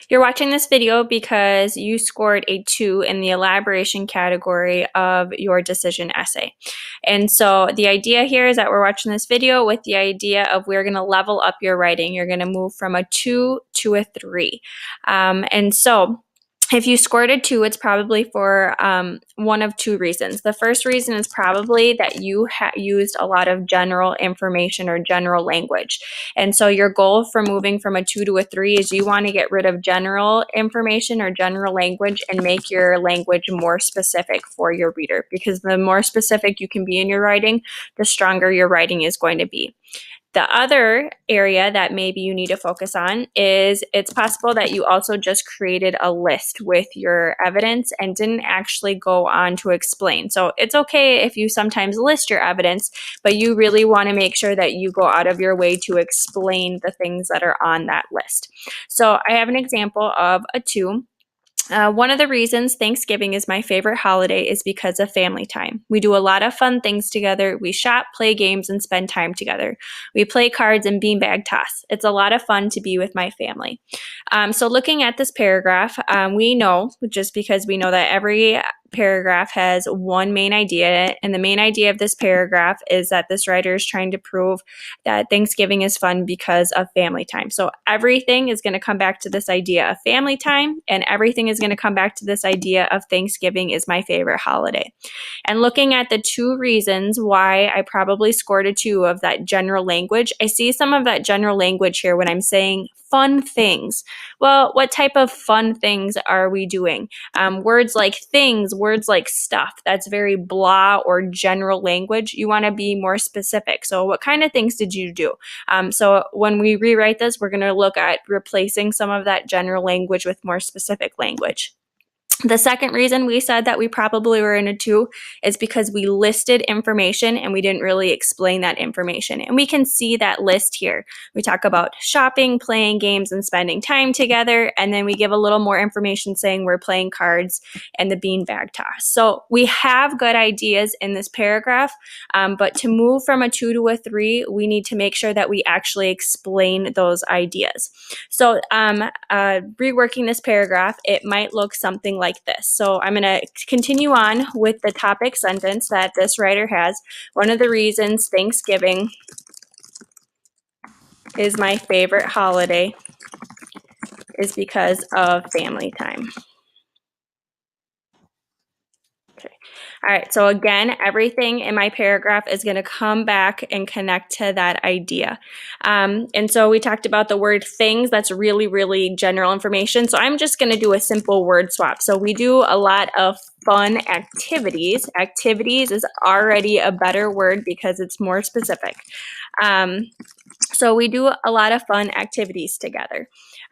You're watching this video because you scored a 2 in the elaboration category of your decision essay. And so the idea here is that we're watching this video with the idea of we're going to level up your writing. You're going to move from a 2 to a 3. And so if you scored a 2, it's probably for one of two reasons. The first reason is probably that you used a lot of general information or general language. And so your goal for moving from a 2 to a 3 is you want to get rid of general information or general language and make your language more specific for your reader. Because the more specific you can be in your writing, the stronger your writing is going to be. The other area that maybe you need to focus on is it's possible that you also just created a list with your evidence and didn't actually go on to explain. So it's okay if you sometimes list your evidence, but you really want to make sure that you go out of your way to explain the things that are on that list. So I have an example of a 2. One of the reasons Thanksgiving is my favorite holiday is because of family time. We do a lot of fun things together. We shop, play games, and spend time together. We play cards and beanbag toss. It's a lot of fun to be with my family. So looking at this paragraph, we know, just because we know that every paragraph has one main idea, and the main idea of this paragraph is that this writer is trying to prove that Thanksgiving is fun because of family time. So everything is going to come back to this idea of family time, and everything is going to come back to this idea of Thanksgiving is my favorite holiday. And looking at the 2 reasons why I probably scored a 2 of that general language, I see some of that general language here when I'm saying fun things. Well, what type of fun things are we doing? Words like things, words like stuff, that's very blah or general language. You want to be more specific. So what kind of things did you do? So when we rewrite this, we're going to look at replacing some of that general language with more specific language. The second reason we said that we probably were in a 2 is because we listed information and we didn't really explain that information. And we can see that list here. We talk about shopping, playing games, and spending time together. And then we give a little more information saying we're playing cards and the beanbag toss. So we have good ideas in this paragraph, but to move from a 2 to a 3, we need to make sure that we actually explain those ideas. So reworking this paragraph, it might look something like this. So I'm going to continue on with the topic sentence that this writer has. One of the reasons Thanksgiving is my favorite holiday is because of family time. Okay. All right, so again, everything in my paragraph is going to come back and connect to that idea. And so we talked about the word things. That's really, really general information. So I'm just going to do a simple word swap. So we do a lot of fun activities. Activities is already a better word because it's more specific. So we do a lot of fun activities together.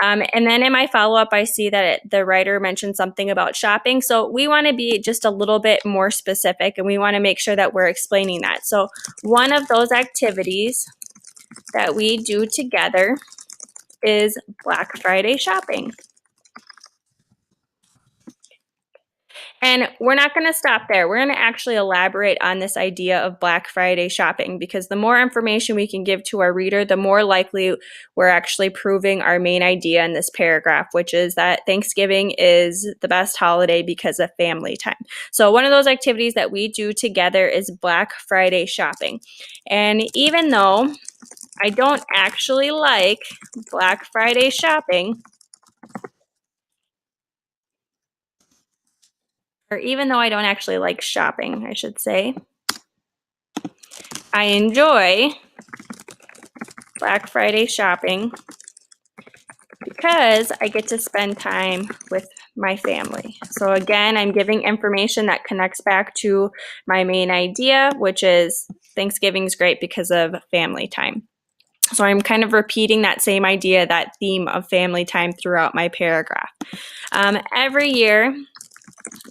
And then in my follow-up, I see that the writer mentioned something about shopping. So we want to be just a little bit more specific, and we want to make sure that we're explaining that. So one of those activities that we do together is Black Friday shopping. And we're not going to stop there. We're going to actually elaborate on this idea of Black Friday shopping, because the more information we can give to our reader, the more likely we're actually proving our main idea in this paragraph, which is that Thanksgiving is the best holiday because of family time. So one of those activities that we do together is Black Friday shopping. And even though I don't actually like Black Friday shopping, or even though I don't actually like shopping, I should say, I enjoy Black Friday shopping because I get to spend time with my family. So again, I'm giving information that connects back to my main idea, which is Thanksgiving is great because of family time. So I'm kind of repeating that same idea, that theme of family time throughout my paragraph. Every year,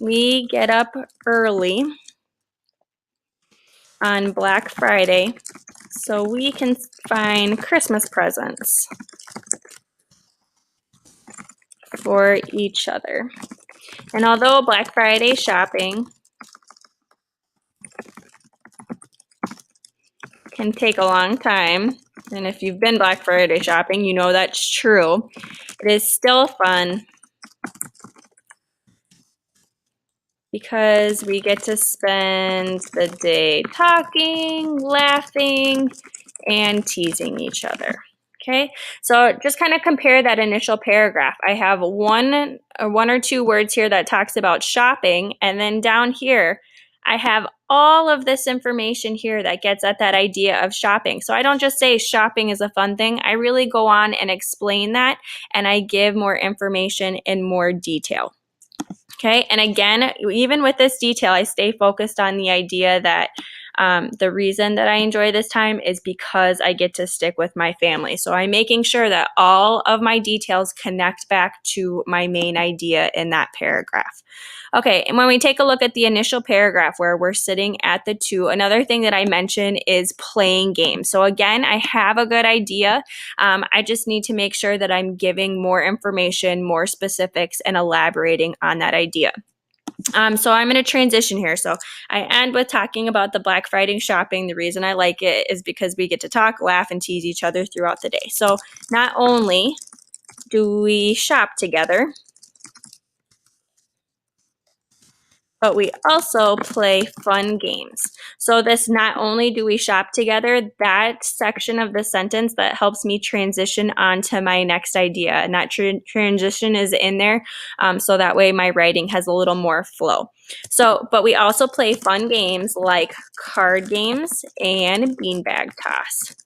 we get up early on Black Friday so we can find Christmas presents for each other. And although Black Friday shopping can take a long time, and if you've been Black Friday shopping, you know that's true, it is still fun because we get to spend the day talking, laughing, and teasing each other. Okay, so just kind of compare that initial paragraph. I have one or two words here that talks about shopping, and then down here, I have all of this information here that gets at that idea of shopping. So I don't just say shopping is a fun thing. I really go on and explain that, and I give more information in more detail. Okay, and again, even with this detail, I stay focused on the idea that the reason that I enjoy this time is because I get to stick with my family. So I'm making sure that all of my details connect back to my main idea in that paragraph. Okay, and when we take a look at the initial paragraph where we're sitting at the 2, another thing that I mentioned is playing games. So again, I have a good idea. I just need to make sure that I'm giving more information, more specifics, and elaborating on that idea. So I'm going to transition here. So I end with talking about the Black Friday shopping. The reason I like it is because we get to talk, laugh, and tease each other throughout the day. So not only do we shop together, but we also play fun games. So this not only do we shop together, that section of the sentence that helps me transition on to my next idea, and that transition is in there, so that way my writing has a little more flow. So, but we also play fun games like card games and beanbag toss.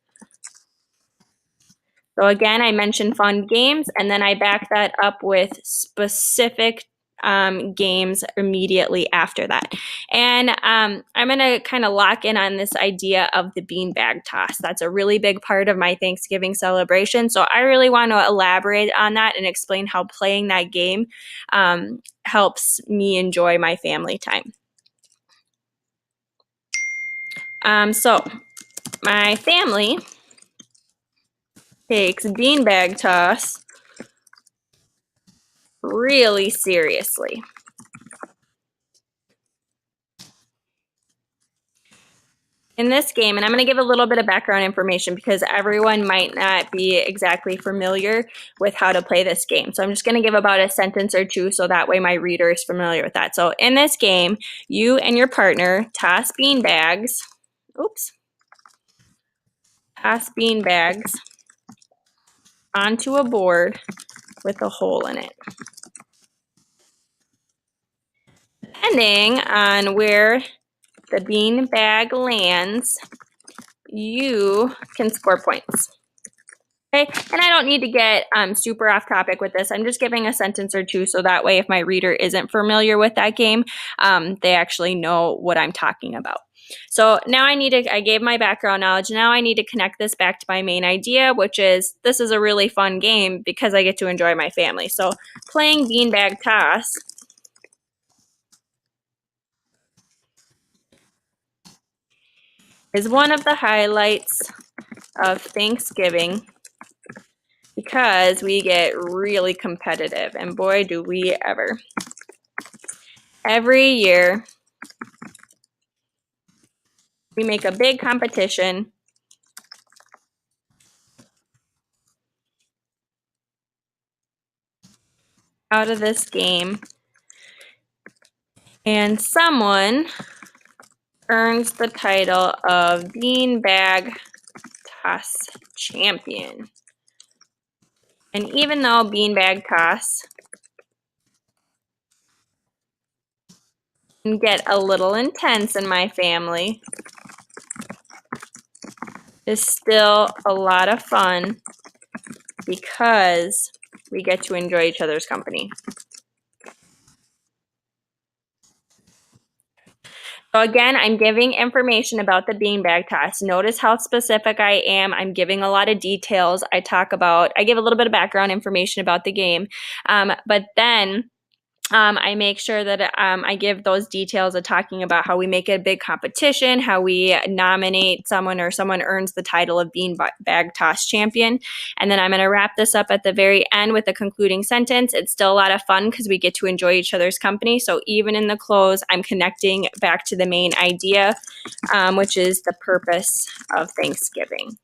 So again, I mentioned fun games, and then I back that up with specific games immediately after that. And I'm going to kind of lock in on this idea of the beanbag toss. That's a really big part of my Thanksgiving celebration. So I really want to elaborate on that and explain how playing that game helps me enjoy my family time. So my family takes beanbag toss really seriously. In this game, and I'm going to give a little bit of background information because everyone might not be exactly familiar with how to play this game. So I'm just going to give about a sentence or two so that way my reader is familiar with that. So in this game, you and your partner toss beanbags. Toss beanbags onto a board with a hole in it. Depending on where the beanbag lands, you can score points. Okay, and I don't need to get super off topic with this. I'm just giving a sentence or two so that way if my reader isn't familiar with that game, they actually know what I'm talking about. So now I gave my background knowledge. Now I need to connect this back to my main idea, which is this is a really fun game because I get to enjoy my family. So playing beanbag toss is one of the highlights of Thanksgiving because we get really competitive, and boy, do we ever. Every year, we make a big competition out of this game, and someone earns the title of Beanbag Toss Champion. And even though beanbag toss can get a little intense in my family, it's still a lot of fun because we get to enjoy each other's company. So again, I'm giving information about the beanbag toss. Notice how specific I am. I'm giving a lot of details. I give a little bit of background information about the game, but then I make sure that I give those details of talking about how we make it a big competition, how we nominate someone or someone earns the title of Beanbag Toss Champion. And then I'm going to wrap this up at the very end with a concluding sentence. It's still a lot of fun because we get to enjoy each other's company. So even in the close, I'm connecting back to the main idea, which is the purpose of Thanksgiving.